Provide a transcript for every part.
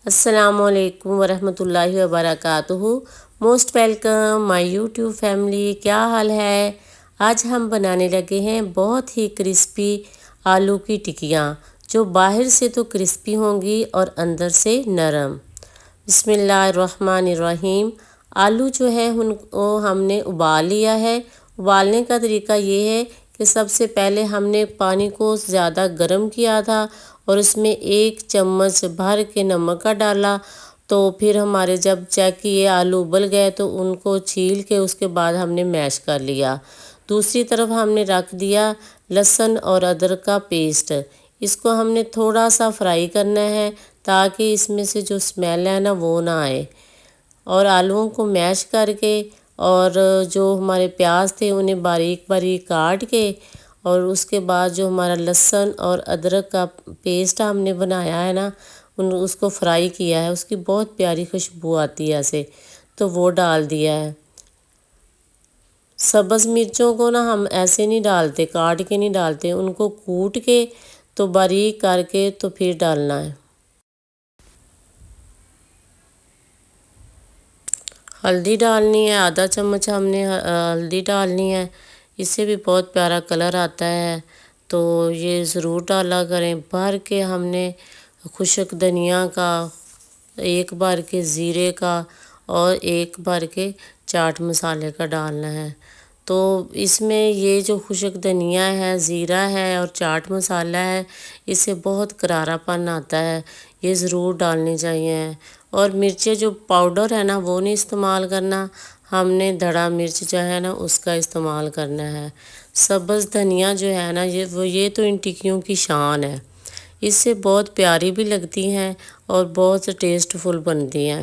السلام علیکم ورحمۃ اللہ وبرکاتہ۔ موسٹ ویلکم مائی یوٹیوب فیملی، کیا حال ہے؟ آج ہم بنانے لگے ہیں بہت ہی کرسپی آلو کی ٹکیاں، جو باہر سے تو کرسپی ہوں گی اور اندر سے نرم۔ بسم اللہ الرحمن الرحیم۔ آلو جو ہے ان کو ہم نے ابال لیا ہے۔ ابالنے کا طریقہ یہ ہے کہ سب سے پہلے ہم نے پانی کو زیادہ گرم کیا تھا اور اس میں 1 چمچ بھر کے نمک کا ڈالا، تو پھر ہمارے جب چیک کیے آلو ابل گئے تو ان کو چھیل کے اس کے بعد ہم نے میش کر لیا۔ دوسری طرف ہم نے رکھ دیا لہسن اور ادرک کا پیسٹ۔ اس کو ہم نے تھوڑا سا فرائی کرنا ہے تاکہ اس میں سے جو اسمیل ہے نا وہ نہ آئے، اور آلوؤں کو میش کر کے اور جو ہمارے پیاز تھے انہیں باریک باریک کاٹ کے، اور اس کے بعد جو ہمارا لہسن اور ادرک کا پیسٹ ہم نے بنایا ہے نا اس کو فرائی کیا ہے، اس کی بہت پیاری خوشبو آتی ہے ایسے، تو وہ ڈال دیا ہے۔ سبز مرچوں کو نا ہم ایسے نہیں ڈالتے، کاٹ کے نہیں ڈالتے، ان کو کوٹ کے تو باریک کر کے تو پھر ڈالنا ہے۔ ہلدی ڈالنی ہے، آدھا چمچ ہم نے ہلدی ڈالنی ہے، اس سے بھی بہت پیارا کلر آتا ہے، تو یہ ضرور ڈالا کریں۔ بھر کے ہم نے خشک دھنیا کا، 1 بھر کے زیرے کا اور 1 بھر کے چاٹ مسالے کا ڈالنا ہے۔ تو اس میں یہ جو خشک دھنیا ہے، زیرہ ہے اور چاٹ مسالہ ہے، اس سے بہت کرارا پن آتا ہے، یہ ضرور ڈالنی چاہیے۔ اور مرچیں جو پاؤڈر ہے نا وہ نہیں استعمال کرنا، ہم نے دھڑا مرچ جو ہے نا اس کا استعمال کرنا ہے۔ سبز دھنیا جو ہے نا یہ تو ان ٹکیوں کی شان ہے، اس سے بہت پیاری بھی لگتی ہیں اور بہت ٹیسٹ فل بنتی ہیں۔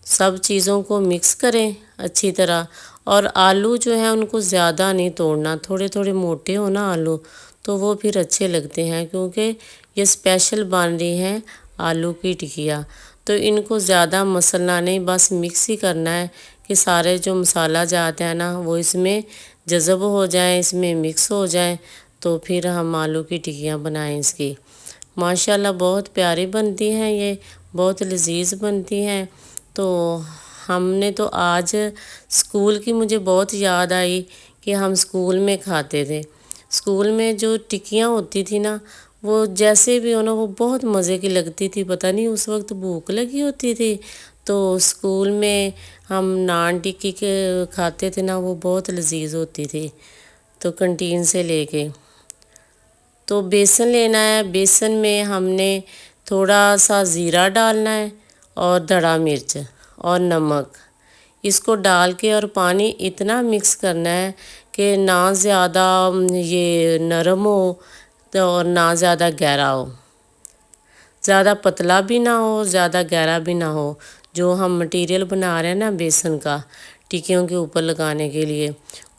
سب چیزوں کو مکس کریں اچھی طرح، اور آلو جو ہیں ان کو زیادہ نہیں توڑنا، تھوڑے تھوڑے موٹے ہو نا آلو تو وہ پھر اچھے لگتے ہیں، کیونکہ یہ اسپیشل بن رہی ہیں آلو کی ٹکیا، تو ان کو زیادہ مسلنا نہیں، بس مکس ہی کرنا ہے کہ سارے جو مسالہ جاتے ہیں نا وہ اس میں جذب ہو جائیں، اس میں مکس ہو جائیں، تو پھر ہم آلو کی ٹکیاں بنائیں اس کی۔ ماشاءاللہ بہت پیاری بنتی ہیں، یہ بہت لذیذ بنتی ہیں۔ تو ہم نے تو آج اسکول کی مجھے بہت یاد آئی کہ ہم اسکول میں کھاتے تھے۔ اسکول میں جو ٹکیاں ہوتی تھی نا وہ جیسے بھی ہو نا وہ بہت مزے کی لگتی تھی، پتہ نہیں اس وقت بھوک لگی ہوتی تھی، تو اسکول میں ہم نان ٹکی کے کھاتے تھے نا، وہ بہت لذیذ ہوتی تھی، تو کنٹین سے لے کے۔ تو بیسن لینا ہے، بیسن میں ہم نے تھوڑا سا زیرہ ڈالنا ہے اور دھڑا مرچ اور نمک، اس کو ڈال کے اور پانی اتنا مکس کرنا ہے کہ نہ زیادہ یہ نرم ہو اور نہ زیادہ گہرا ہو، زیادہ پتلا بھی نہ ہو زیادہ گہرا بھی نہ ہو۔ جو ہم مٹیریل بنا رہے ہیں نا بیسن کا ٹکیوں کے اوپر لگانے کے لیے،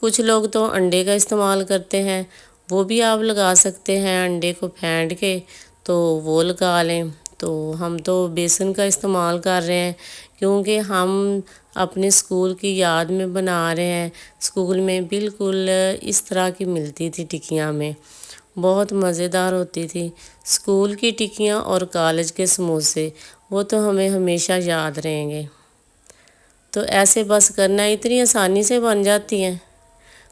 کچھ لوگ تو انڈے کا استعمال کرتے ہیں، وہ بھی آپ لگا سکتے ہیں، انڈے کو پھینٹ کے تو وہ لگا لیں۔ تو ہم تو بیسن کا استعمال کر رہے ہیں کیونکہ ہم اپنے اسکول کی یاد میں بنا رہے ہیں۔ اسکول میں بالکل اس طرح کی ملتی تھی ٹکیاں میں، بہت مزیدار ہوتی تھی۔ اسکول کی ٹکیاں اور کالج کے سموسے وہ تو ہمیں ہمیشہ یاد رہیں گے۔ تو ایسے بس کرنا، اتنی آسانی سے بن جاتی ہیں،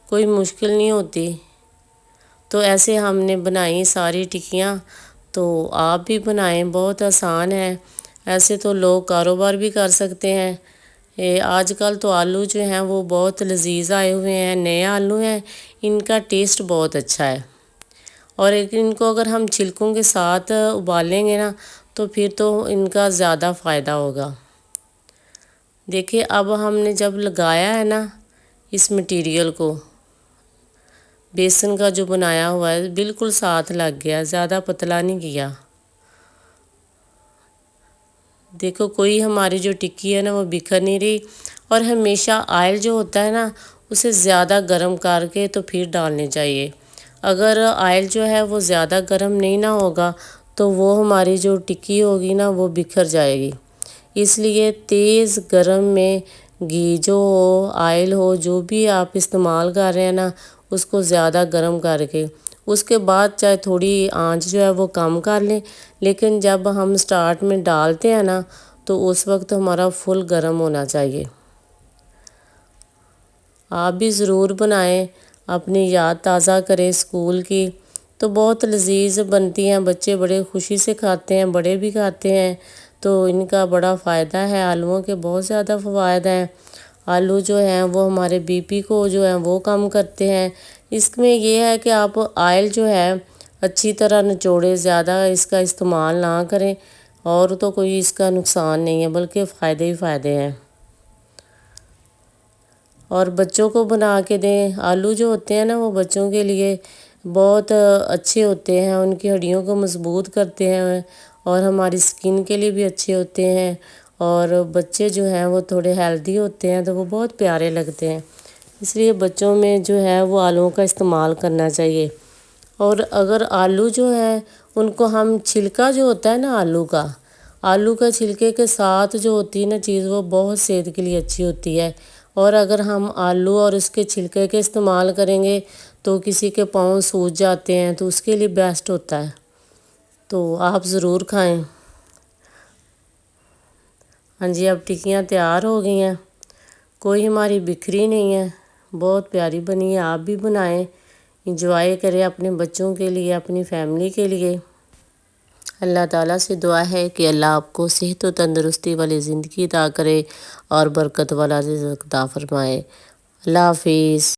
کوئی مشکل نہیں ہوتی۔ تو ایسے ہم نے بنائی ساری ٹکیاں، تو آپ بھی بنائیں، بہت آسان ہے۔ ایسے تو لوگ کاروبار بھی کر سکتے ہیں۔ آج کل تو آلو جو ہیں وہ بہت لذیذ آئے ہوئے ہیں، نئے آلو ہیں، ان کا ٹیسٹ بہت اچھا ہے، اور ان کو اگر ہم چھلکوں کے ساتھ ابالیں گے نا تو پھر تو ان کا زیادہ فائدہ ہوگا۔ دیکھیں اب ہم نے جب لگایا ہے نا اس مٹیریل کو، بیسن کا جو بنایا ہوا ہے بالکل ساتھ لگ گیا، زیادہ پتلا نہیں کیا۔ دیکھو کوئی ہماری جو ٹکی ہے نا وہ بکھر نہیں رہی، اور ہمیشہ آئل جو ہوتا ہے نا اسے زیادہ گرم کر کے تو پھر ڈالنے چاہیے۔ اگر آئل جو ہے وہ زیادہ گرم نہیں نہ ہوگا تو وہ ہماری جو ٹکی ہوگی نا وہ بکھر جائے گی، اس لیے تیز گرم میں گھی جو ہو، آئل ہو، جو بھی آپ استعمال کر رہے ہیں نا اس کو زیادہ گرم کر کے اس کے بعد چاہے تھوڑی آنچ جو ہے وہ کم کر لیں، لیکن جب ہم سٹارٹ میں ڈالتے ہیں نا تو اس وقت ہمارا فل گرم ہونا چاہیے۔ آپ بھی ضرور بنائیں، اپنی یاد تازہ کریں اسکول کی، تو بہت لذیذ بنتی ہیں، بچے بڑے خوشی سے کھاتے ہیں، بڑے بھی کھاتے ہیں، تو ان کا بڑا فائدہ ہے۔ آلوؤں کے بہت زیادہ فوائد ہیں۔ آلو جو ہیں وہ ہمارے بی پی کو جو ہے وہ کم کرتے ہیں۔ اس میں یہ ہے کہ آپ آئل جو ہے اچھی طرح نچوڑے، زیادہ اس کا استعمال نہ کریں، اور تو کوئی اس کا نقصان نہیں ہے بلکہ فائدے ہی فائدے ہیں۔ اور بچوں کو بنا کے دیں۔ آلو جو ہوتے ہیں نا وہ بچوں کے لیے بہت اچھے ہوتے ہیں، ان کی ہڈیوں کو مضبوط کرتے ہیں، اور ہماری سکن کے لیے بھی اچھے ہوتے ہیں، اور بچے جو ہیں وہ تھوڑے ہیلدی ہوتے ہیں تو وہ بہت پیارے لگتے ہیں۔ اس لیے بچوں میں جو ہے وہ آلوؤں کا استعمال کرنا چاہیے۔ اور اگر آلو جو ہے ان کو ہم چھلکا جو ہوتا ہے نا آلو کا چھلکے کے ساتھ جو ہوتی ہے نا چیز، وہ بہت صحت کے لیے اچھی ہوتی ہے۔ اور اگر ہم آلو اور اس کے چھلکے کے استعمال کریں گے تو کسی کے پاؤں سوج جاتے ہیں تو اس کے لیے بیسٹ ہوتا ہے، تو آپ ضرور کھائیں۔ ہاں جی، اب ٹکیاں تیار ہو گئی ہیں، کوئی ہماری بکھری نہیں ہے، بہت پیاری بنی ہے۔ آپ بھی بنائیں، انجوائے کریں اپنے بچوں کے لیے، اپنی فیملی کے لیے۔ اللہ تعالیٰ سے دعا ہے کہ اللہ آپ کو صحت و تندرستی والی زندگی عطا کرے اور برکت والا رزق عطا فرمائے۔ اللہ حافظ۔